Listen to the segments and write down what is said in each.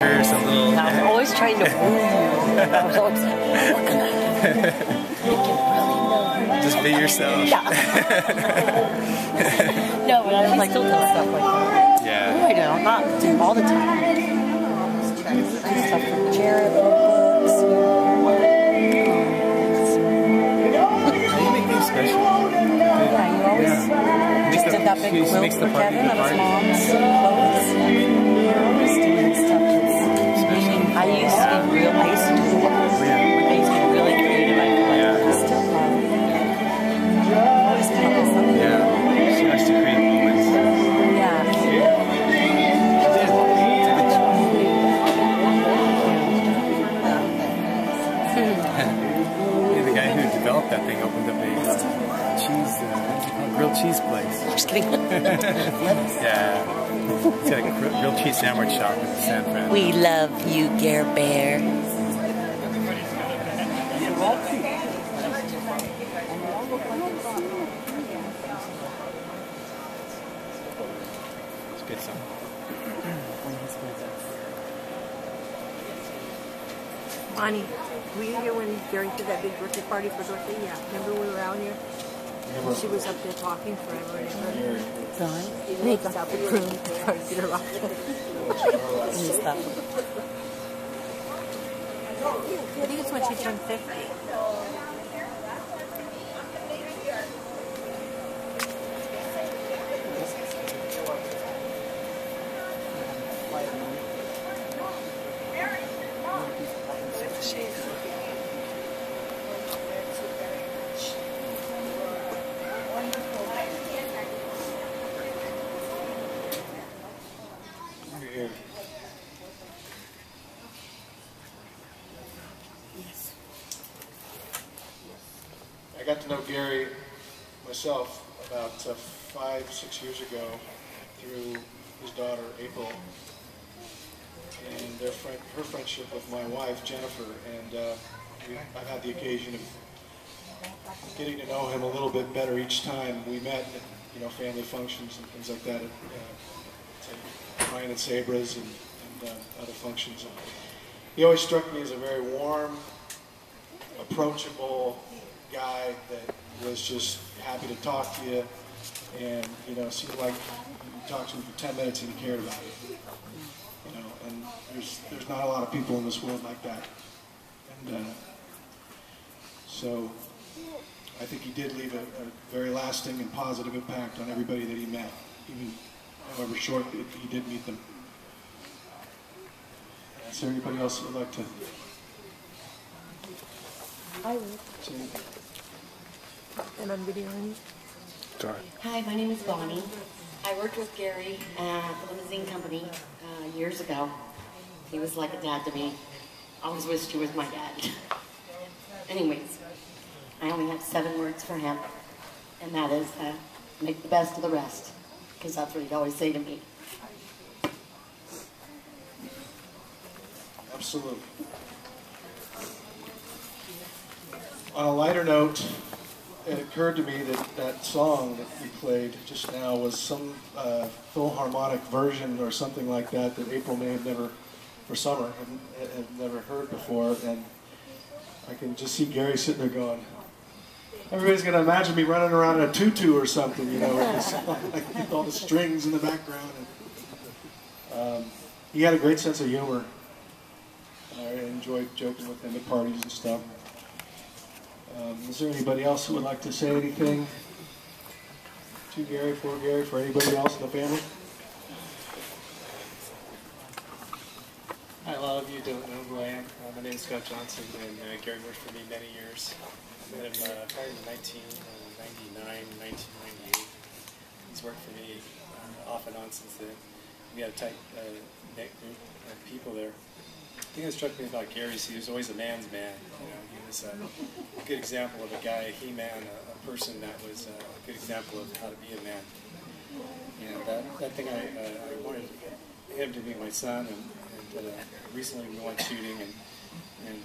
There's a little. I'm always trying to woo you. I'm so excited. What can I do? Make you really know. Just be yourself. Yeah. No, but I like still tell stuff like that. Yeah. No, I don't. Not all the time. Stuff from Jared books. You make things special. Yeah, you always just did that big quilt for Kevin of his mom's clothes. You're always doing stuff that's meaning. I used to be real. I used to do really creative. I feel like I still love. Always come up with something. Yeah. She likes to create moments. Yeah. The guy who developed that thing opened up a grilled cheese place. Just kidding. Yeah. It's got a grilled cheese sandwich shop in San Fran. We love you, Gare Bear. It's a good song. Bonnie, were you here when Gary did that big birthday party for Dorothy? Yeah. Remember we were out here? She was up there talking forever and ever. Son? He got out the room trying to get her off. I think it's when she turned 50. I got to know Gary myself about 5-6 years ago through his daughter April and her friendship with my wife Jennifer, and I've had the occasion of getting to know him a little bit better each time we met at family functions and things like that, at Ryan and Sabra's and other functions. And he always struck me as a very warm, approachable guy that was just happy to talk to you, and seemed like you talked to him for 10 minutes and he cared about you. And there's not a lot of people in this world like that. And so I think he did leave a very lasting and positive impact on everybody that he met, even however short he did meet them. Is there anybody else that would like to? I would. And on video, Sorry. Hi, my name is Bonnie. I worked with Gary at the limousine company years ago. He was like a dad to me. I always wished he was my dad. Anyways, I only have 7 words for him, and that is make the best of the rest, because that's what he'd always say to me. Absolutely. On a lighter note, it occurred to me that that song that we played just now was some Philharmonic version or something like that that April may have never, for summer, had never heard before, and I can just see Gary sitting there going, everybody's going to imagine me running around in a tutu or something, with this, like all the strings in the background. And, he had a great sense of humor. I enjoyed joking with him at parties and stuff. Is there anybody else who would like to say anything to Gary, for anybody else in the family? Hi, a lot of you don't know who I am. My name is Scott Johnson, and Gary worked for me many years. I met him probably in 1999, 1998. He's worked for me off and on since then. We had a tight knit group of people there. The thing that struck me about Gary is he was always a man's man. He was a good example of a guy, a he-man, a person that was a good example of how to be a man. And that thing I wanted him to be my son, and recently we went shooting, and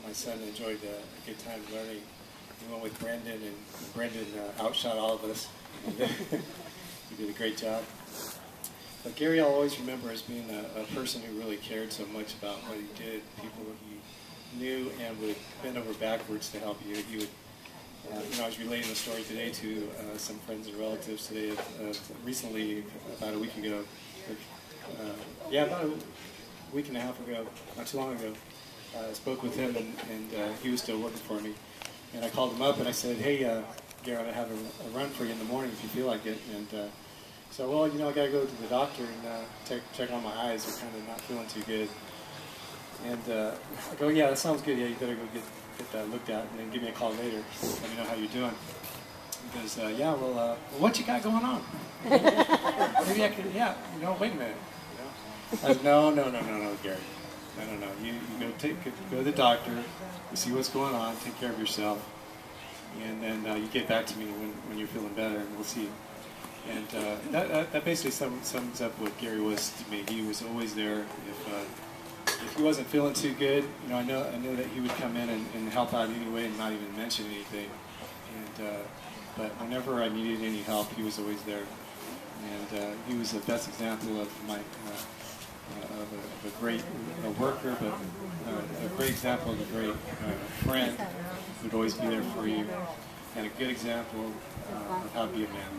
my son enjoyed a good time learning. We went with Brendan, and Brendan outshot all of us. He did a great job. But Gary I'll always remember as being a person who really cared so much about what he did, people he knew, and would bend over backwards to help you. He would, you know, I was relating the story today to some friends and relatives today. Recently, about a week ago, yeah, about a week and a half ago, not too long ago, I spoke with him, and he was still working for me. And I called him up and I said, hey, Gary, I'm going to have a run for you in the morning if you feel like it. And so, well, you know, I got to go to the doctor and check on my eyes. They're kind of not feeling too good. And I go, yeah, that sounds good. Yeah, you better go get that looked at and then give me a call later. Let me know how you're doing. He goes, yeah, well, what you got going on? Maybe I can, yeah, you know, wait a minute. You know? I said, no, Gary. No. You go to the doctor, you see what's going on, take care of yourself, and then you get back to me when you're feeling better, and we'll see. And that basically sums up what Gary was to me. He was always there. If he wasn't feeling too good, you know, I know that he would come in and help out anyway, and not even mention anything. And but whenever I needed any help, he was always there. And he was the best example of my. Of a great worker, but a great example of a great friend who'd always be there for you, and a good example of how to be a man.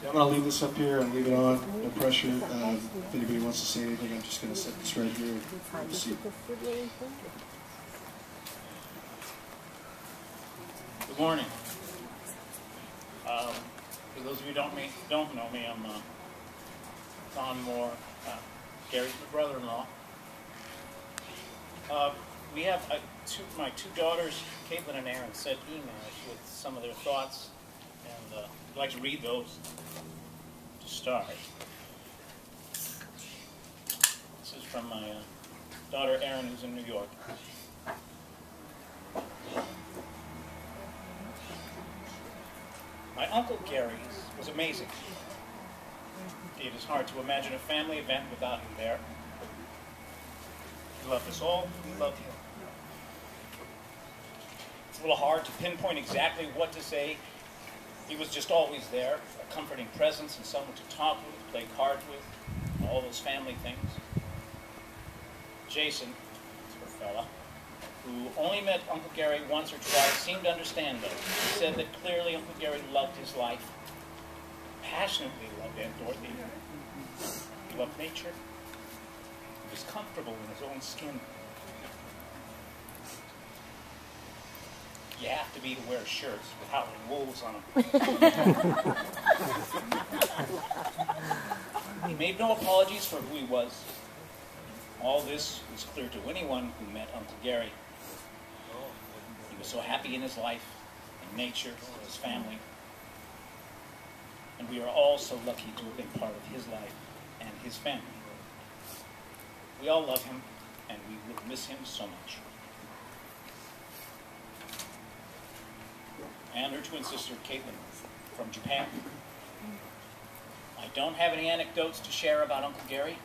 I'm going to leave this up here and leave it on, no pressure. If anybody wants to say anything, I'm just going to set this right here. Have a seat. Good morning. For those of you who don't know me, I'm Don Moore. Gary's my brother-in-law. We have my two daughters, Caitlin and Aaron, sent emails with some of their thoughts, and I'd like to read those to start. This is from my daughter Aaron, who's in New York. My Uncle Gary was amazing. It is hard to imagine a family event without him there. He loved us all, we loved him. It's a little hard to pinpoint exactly what to say. He was just always there, a comforting presence and someone to talk with, play cards with, all those family things. Jason, poor fella, who only met Uncle Gary once or twice, seemed to understand though. He said that clearly Uncle Gary loved his life, passionately loved Aunt Dorothy. He loved nature. He was comfortable in his own skin. You have to be to wear shirts with howling wolves on them. He made no apologies for who he was. All this was clear to anyone who met Uncle Gary. He was so happy in his life, in nature, his family. And we are all so lucky to have been part of his life and his family. We all love him, and we will miss him so much. And her twin sister, Caitlin, from Japan. I don't have any anecdotes to share about Uncle Gary.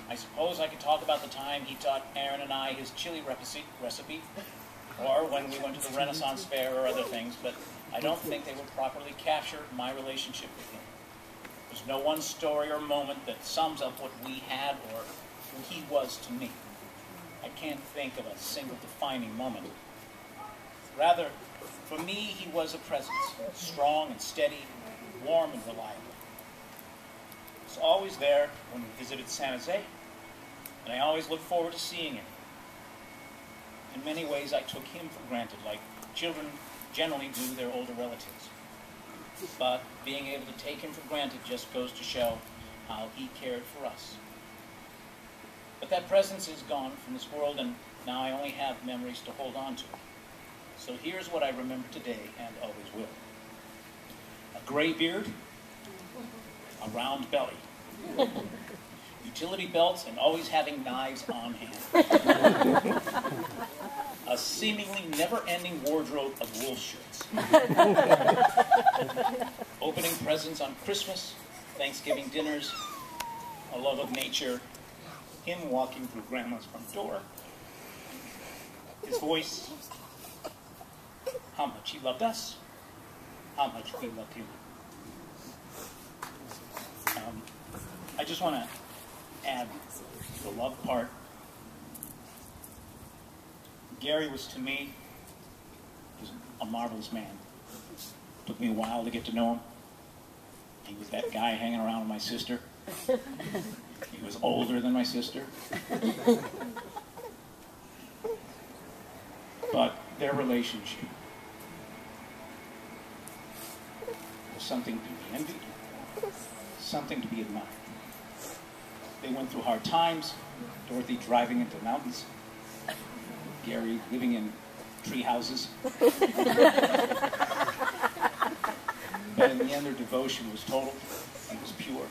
I suppose I could talk about the time he taught Aaron and I his chili recipe, or when we went to the Renaissance Fair or other things, but I don't think they would properly capture my relationship with him. There's no one story or moment that sums up what we had or who he was to me. I can't think of a single defining moment. Rather, for me, he was a presence, strong and steady, warm and reliable. He was always there when we visited San Jose, and I always looked forward to seeing him. In many ways, I took him for granted, like children generally do their older relatives. But being able to take him for granted just goes to show how he cared for us. But that presence is gone from this world, and now I only have memories to hold on to. So here's what I remember today and always will. A gray beard, a round belly, utility belts, and always having knives on hand. A seemingly never-ending wardrobe of wool shirts. Opening presents on Christmas, Thanksgiving dinners, a love of nature, him walking through Grandma's front door. his voice, how much he loved us, how much we loved him. I just want to add the love part. Gary was, to me, a marvelous man. Took me a while to get to know him. He was that guy hanging around with my sister. He was older than my sister. But their relationship was something to be envied, something to be admired. They went through hard times, Dorothy driving into the mountains, Gary living in tree houses. But in the end, their devotion was total. It was pure.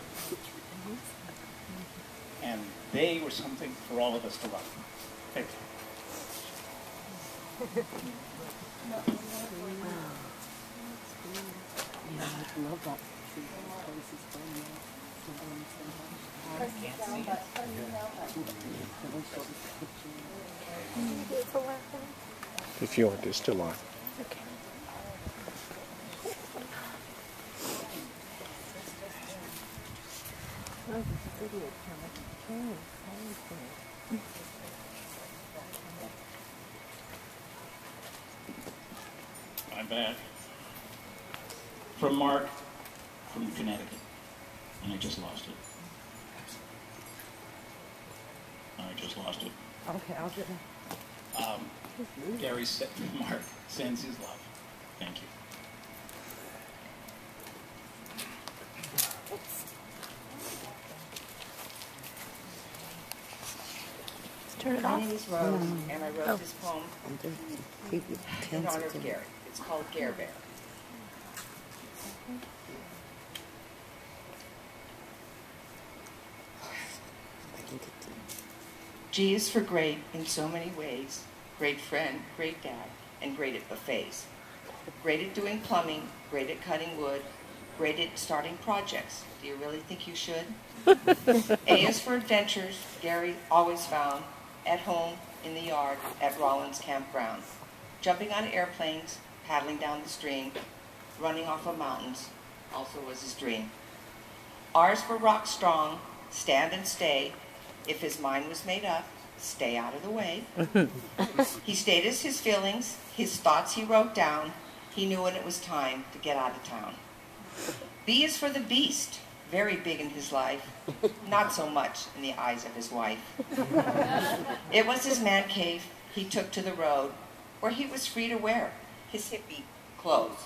And they were something for all of us to love. Thank you. If you want, it's still on. My bad. From Mark, from Connecticut. And I just lost it. Okay, I'll get it. Gary said, Mark sends his love. Thank you. Turn it My off. name is Rose, and I wrote this poem in honor of Gary. It's called Gare Bear. G is for great in so many ways. Great friend, great dad, and great at buffets. Great at doing plumbing, great at cutting wood, great at starting projects. Do you really think you should? A is for adventures, Gary always found at home, in the yard, at Rollins Campground. Jumping on airplanes, paddling down the stream, running off of mountains, also was his dream. R is for rock strong, stand and stay. If his mind was made up, stay out of the way. He stated his feelings, his thoughts he wrote down. He knew when it was time to get out of town. B is for the beast, very big in his life, not so much in the eyes of his wife. It was his man cave he took to the road, where he was free to wear his hippie clothes.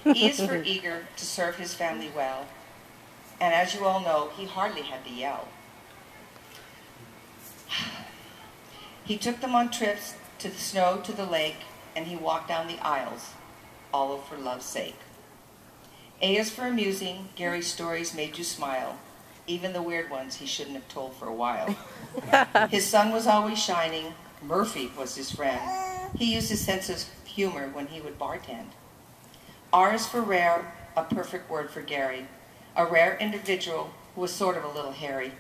E is for eager to serve his family well, and as you all know, he hardly had to yell. He took them on trips to the snow, to the lake, and he walked down the aisles, all for love's sake. A is for amusing. Gary's stories made you smile, even the weird ones he shouldn't have told for a while. His sun was always shining. Murphy was his friend. He used his sense of humor when he would bartend. R is for rare, a perfect word for Gary. A rare individual who was sort of a little hairy.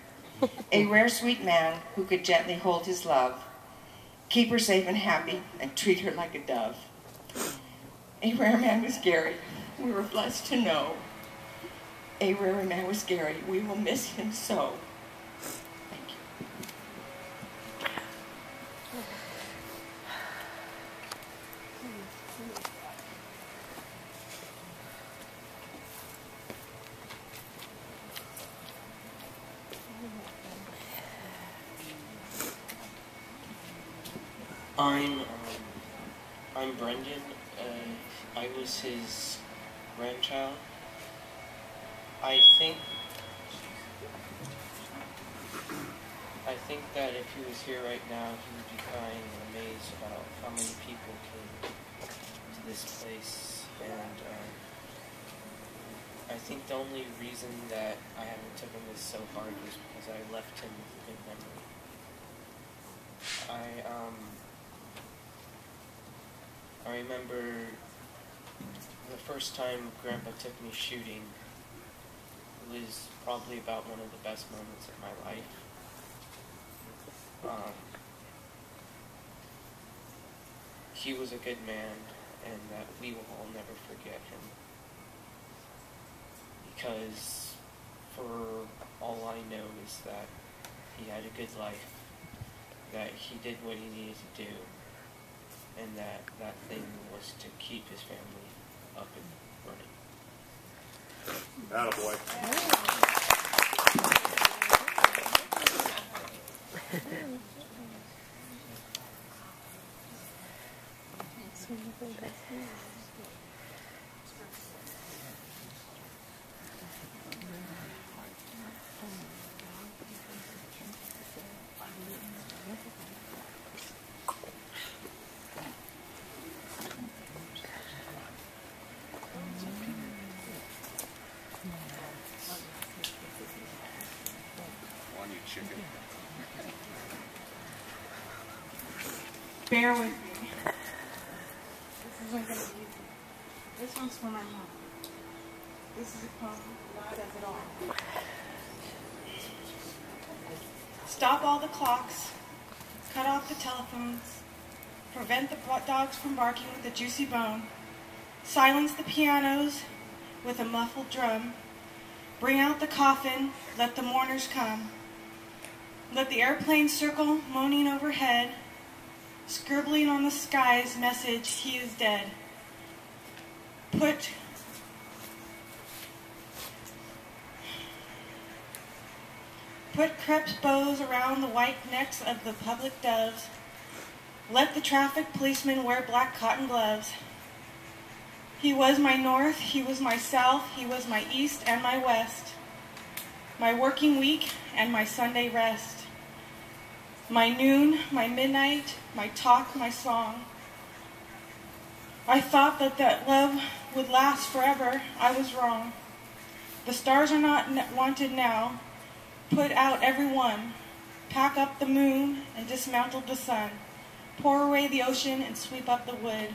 A rare sweet man who could gently hold his love, keep her safe and happy, and treat her like a dove. A rare man was Gary. We were blessed to know. A rare man was Gary. We will miss him so. Thank you. I'm Brendan. I was his grandchild. I think that if he was here right now, he would be crying and amazed about how many people came to this place. And I think the only reason that I haven't taken this so hard was because I left him with a good memory. I remember the first time Grandpa took me shooting. It was probably about one of the best moments of my life. he was a good man and that we will all never forget him. Because for all I know is that he had a good life, that he did what he needed to do, and that thing was to keep his family up and running. Attaboy. Chicken. Bear with me. This isn't going to be easy. This one's for my mom. This is a poem that says it all. Stop all the clocks. Cut off the telephones. Prevent the dogs from barking with a juicy bone. Silence the pianos with a muffled drum. Bring out the coffin. Let the mourners come. Let the airplanes circle, moaning overhead, scribbling on the sky's message, he is dead. Put crepe bows around the white necks of the public doves. Let the traffic policemen wear black cotton gloves. He was my north, he was my south, he was my east and my west, my working week and my Sunday rest. My noon, my midnight, my talk, my song. I thought that love would last forever. I was wrong. The stars are not wanted now. Put out every one. Pack up the moon and dismantle the sun. Pour away the ocean and sweep up the wood.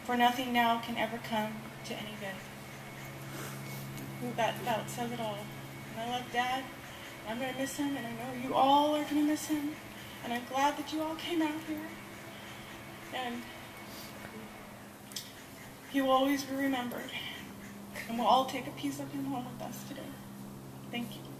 For nothing now can ever come to any good. That says it all. And I love Dad. I'm going to miss him, and I know you all are going to miss him. And I'm glad that you all came out here. And he will always be remembered. And we'll all take a piece of him home with us today. Thank you.